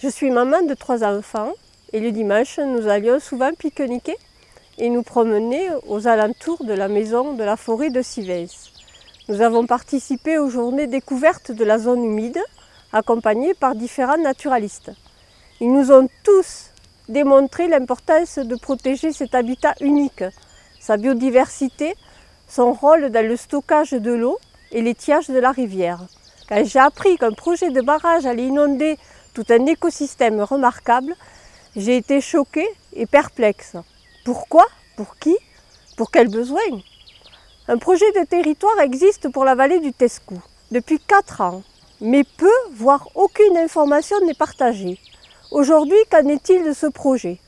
Je suis maman de 3 enfants et le dimanche, nous allions souvent pique-niquer et nous promener aux alentours de la maison de la forêt de Sivens. Nous avons participé aux journées découvertes de la zone humide, accompagnés par différents naturalistes. Ils nous ont tous démontré l'importance de protéger cet habitat unique, sa biodiversité, son rôle dans le stockage de l'eau et l'étiage de la rivière. Quand j'ai appris qu'un projet de barrage allait inonder tout un écosystème remarquable, j'ai été choquée et perplexe. Pourquoi? Pour qui? Pour quels besoins? Un projet de territoire existe pour la vallée du Tescou depuis 4 ans, mais peu, voire aucune information n'est partagée. Aujourd'hui, qu'en est-il de ce projet?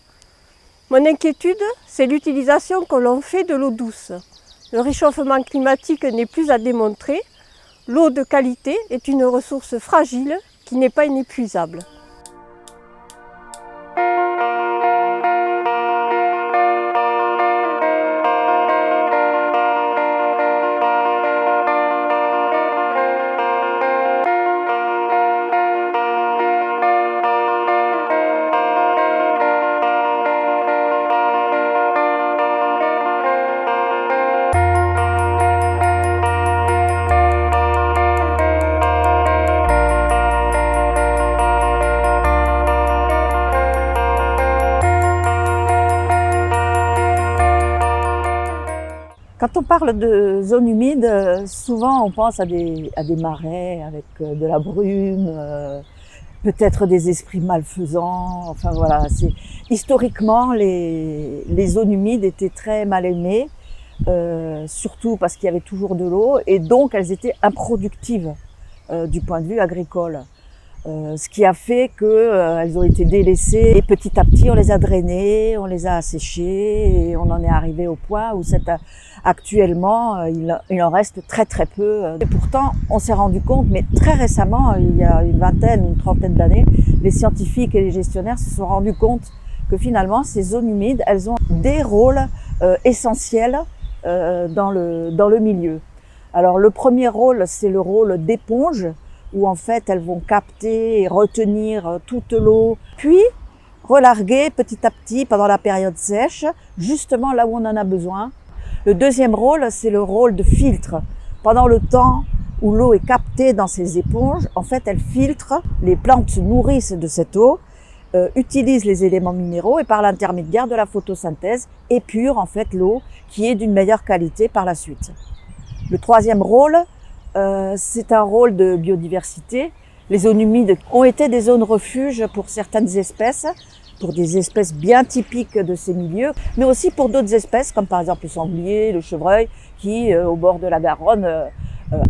Mon inquiétude, c'est l'utilisation que l'on fait de l'eau douce. Le réchauffement climatique n'est plus à démontrer. L'eau de qualité est une ressource fragile qui n'est pas inépuisable. Quand on parle de zone humide, souvent on pense à des marais avec de la brume, peut-être des esprits malfaisants. Enfin voilà, historiquement les zones humides étaient très mal aimées, surtout parce qu'il y avait toujours de l'eau et donc elles étaient improductives du point de vue agricole. Ce qui a fait qu'elles ont été délaissées et petit à petit on les a drainées, on les a asséchées et on en est arrivé au point où actuellement il en reste très très peu. Et pourtant on s'est rendu compte, mais très récemment, il y a une vingtaine ou une trentaine d'années, les scientifiques et les gestionnaires se sont rendus compte que finalement ces zones humides, elles ont des rôles essentiels dans le milieu. Alors le premier rôle, c'est le rôle d'éponge, où en fait elles vont capter et retenir toute l'eau, puis relarguer petit à petit pendant la période sèche, justement là où on en a besoin. Le deuxième rôle, c'est le rôle de filtre. Pendant le temps où l'eau est captée dans ces éponges, en fait elles filtrent, les plantes se nourrissent de cette eau, utilisent les éléments minéraux et par l'intermédiaire de la photosynthèse épurent en fait l'eau qui est d'une meilleure qualité par la suite. Le troisième rôle, c'est un rôle de biodiversité. Les zones humides ont été des zones refuges pour certaines espèces, pour des espèces bien typiques de ces milieux, mais aussi pour d'autres espèces, comme par exemple le sanglier, le chevreuil, qui, au bord de la Garonne,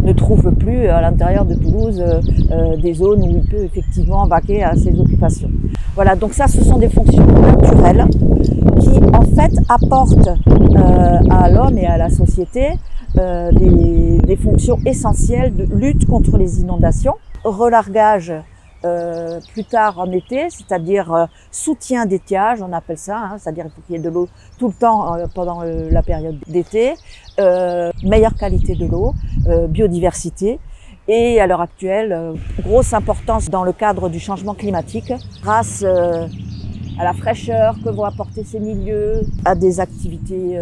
ne trouvent plus à l'intérieur de Toulouse des zones où il peut effectivement vaquer à ses occupations. Voilà, donc ça, ce sont des fonctions naturelles qui, en fait, apportent à l'homme et à la société des fonctions essentielles de lutte contre les inondations, relargage plus tard en été, c'est-à-dire soutien d'étiage, on appelle ça, hein, c'est-à-dire il faut qu'il y ait de l'eau tout le temps pendant la période d'été, meilleure qualité de l'eau, biodiversité et à l'heure actuelle, grosse importance dans le cadre du changement climatique grâce à la fraîcheur que vont apporter ces milieux, à des activités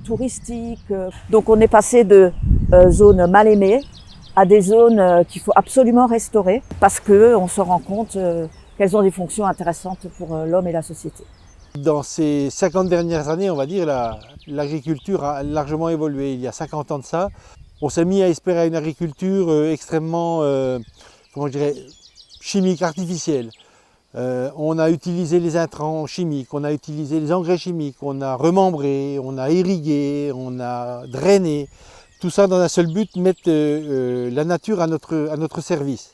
touristiques. Donc on est passé de zones mal aimées à des zones qu'il faut absolument restaurer parce qu'on se rend compte qu'elles ont des fonctions intéressantes pour l'homme et la société. Dans ces 50 dernières années, on va dire, l'agriculture a largement évolué. Il y a 50 ans de ça, on s'est mis à espérer une agriculture extrêmement, comment je dirais, chimique, artificielle. On a utilisé les intrants chimiques, on a utilisé les engrais chimiques, on a remembré, on a irrigué, on a drainé. Tout ça dans un seul but, mettre la nature à notre service.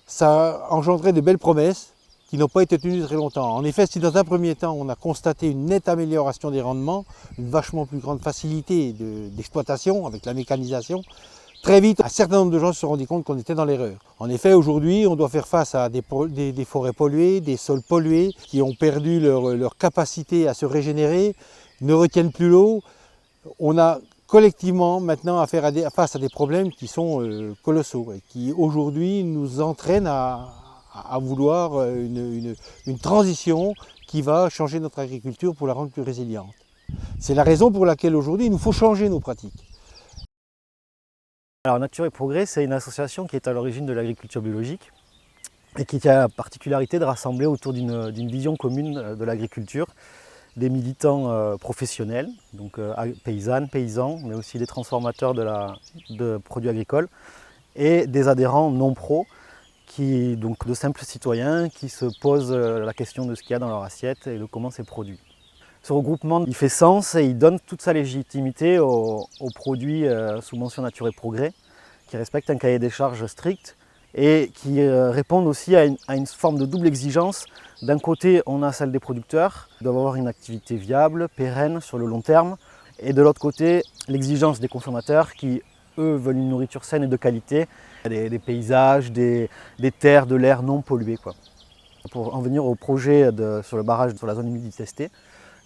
Ça a engendré de belles promesses qui n'ont pas été tenues très longtemps. En effet, si dans un premier temps, on a constaté une nette amélioration des rendements, une vachement plus grande facilité d'exploitation avec la mécanisation, très vite, un certain nombre de gens se sont rendus compte qu'on était dans l'erreur. En effet, aujourd'hui, on doit faire face à des forêts polluées, des sols pollués, qui ont perdu leur capacité à se régénérer, ne retiennent plus l'eau. On a collectivement maintenant à faire face à des problèmes qui sont colossaux et qui aujourd'hui nous entraînent à à vouloir une transition qui va changer notre agriculture pour la rendre plus résiliente. C'est la raison pour laquelle aujourd'hui il nous faut changer nos pratiques. Alors Nature et Progrès, c'est une association qui est à l'origine de l'agriculture biologique et qui a la particularité de rassembler autour d'une vision commune de l'agriculture des militants professionnels, donc paysannes, paysans, mais aussi des transformateurs de produits agricoles et des adhérents non pro, donc de simples citoyens qui se posent la question de ce qu'il y a dans leur assiette et de comment c'est produit. Ce regroupement il fait sens et il donne toute sa légitimité aux produits sous mention Nature et Progrès, qui respectent un cahier des charges strict et qui répondent aussi à une forme de double exigence. D'un côté, on a celle des producteurs, qui doivent avoir une activité viable, pérenne sur le long terme, et de l'autre côté, l'exigence des consommateurs qui, eux, veulent une nourriture saine et de qualité, des paysages, des terres, de l'air non pollués, quoi. Pour en venir au projet sur le barrage sur la zone humide testée,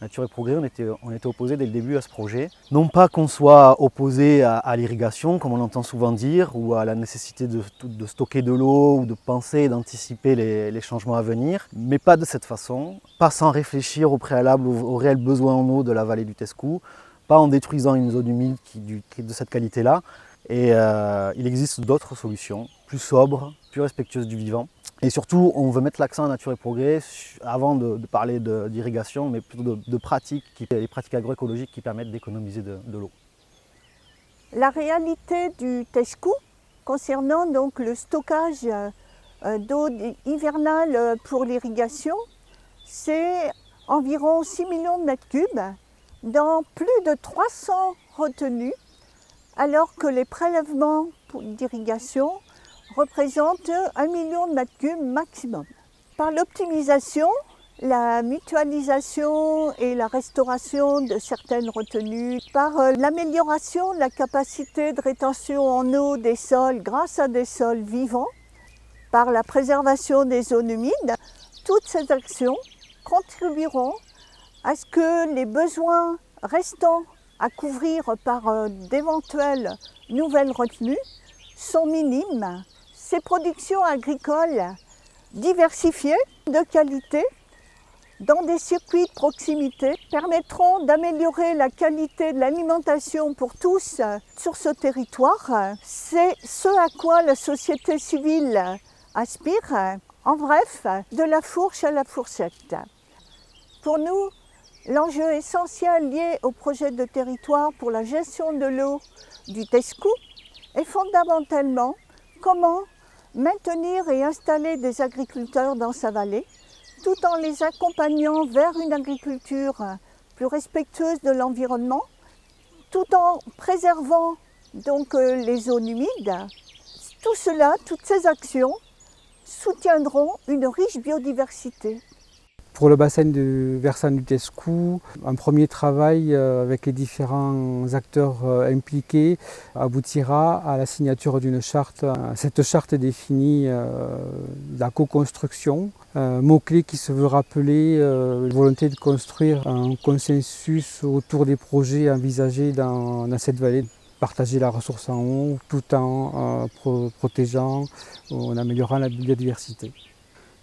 Nature et Progrès, on était opposés dès le début à ce projet. Non pas qu'on soit opposé à l'irrigation, comme on l'entend souvent dire, ou à la nécessité de stocker de l'eau, ou de penser et d'anticiper les changements à venir, mais pas de cette façon, pas sans réfléchir au préalable aux réels besoins en eau de la vallée du Tescou, pas en détruisant une zone humide qui est de cette qualité-là. Et il existe d'autres solutions, plus sobres, plus respectueuses du vivant. Et surtout, on veut mettre l'accent à Nature et Progrès avant de parler d'irrigation, mais plutôt de pratiques, les pratiques agroécologiques qui permettent d'économiser de l'eau. La réalité du Tescou concernant donc le stockage d'eau hivernale pour l'irrigation, c'est environ 6 millions de mètres cubes dans plus de 300 retenues, alors que les prélèvements d'irrigation représentent 1 million de mètres cubes maximum. Par l'optimisation, la mutualisation et la restauration de certaines retenues, par l'amélioration de la capacité de rétention en eau des sols grâce à des sols vivants, par la préservation des zones humides, toutes ces actions contribueront à ce que les besoins restants à couvrir par d'éventuelles nouvelles retenues sont minimes. Ces productions agricoles diversifiées, de qualité, dans des circuits de proximité, permettront d'améliorer la qualité de l'alimentation pour tous sur ce territoire. C'est ce à quoi la société civile aspire. En bref, de la fourche à la fourchette. Pour nous, l'enjeu essentiel lié au projet de territoire pour la gestion de l'eau du Tescou est fondamentalement comment maintenir et installer des agriculteurs dans sa vallée, tout en les accompagnant vers une agriculture plus respectueuse de l'environnement, tout en préservant donc les zones humides. Tout cela, toutes ces actions soutiendront une riche biodiversité. Pour le bassin versant du Tescou, un premier travail avec les différents acteurs impliqués aboutira à la signature d'une charte. Cette charte définit la co-construction, mot-clé qui se veut rappeler la volonté de construire un consensus autour des projets envisagés dans cette vallée. Partager la ressource en eau tout en protégeant, en améliorant la biodiversité.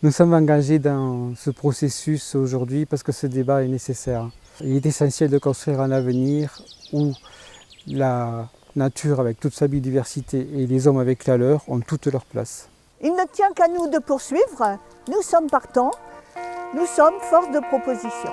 Nous sommes engagés dans ce processus aujourd'hui parce que ce débat est nécessaire. Il est essentiel de construire un avenir où la nature avec toute sa biodiversité et les hommes avec la leur ont toute leur place. Il ne tient qu'à nous de poursuivre. Nous sommes partants, nous sommes force de proposition.